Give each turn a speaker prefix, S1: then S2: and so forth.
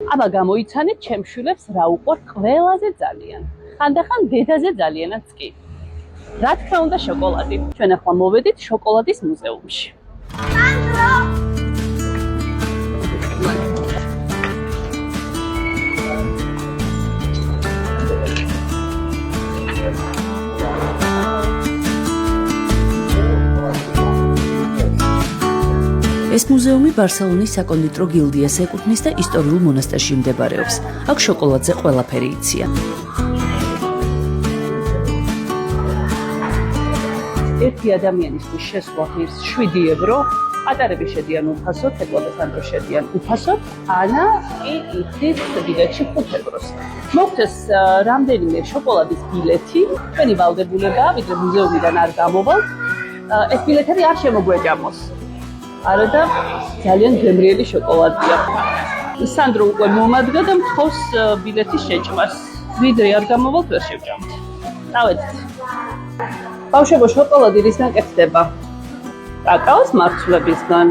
S1: აბა გამოიცანეთ ჩემ შვილებს რა უყვართ ყველაზე ძალიან. ხანდახან დედაზე ძალიანაც კი. რა თქმა უნდა შოკოლადი. ჩვენ ახლა მოვედით შოკოლადის მუზეუმში.
S2: ეს მუზეუმი ბარსელონის საკონდიტრო გილდიას ეკუთვნის და ისტორიულ მონასტერში მდებარეობს. აქ შოკოლადზე ყველაფერი იციან.
S1: ერთი ადამიანისთვის შესვლა ღირს 7 ევრო, პატარები შედიან უფასოდ, ეთლა და სანდრო შედიან უფასოდ, ანა კი იცის ბილეთში 5 ევროს. მოგცეს რამდენიმე შოკოლადის ბილეთი, ჩვენი ვალდებულებაა, ვიდრე მუზეუმიდან არ გამოვალთ, ეს ბილეთები არ შემოგვეჯამოს. არა და ძალიან გემრიელი შოკოლადია. სანდრო უკვე მომადგა და მთხოვს ბილეთის შეჭმას. ვიდრე არ გამოვალთ, ვერ შევჭამთ. დავედით. ბავშვებო, შოკოლადი რისგან კეთდება? კაკაოს მარცვლებისგან.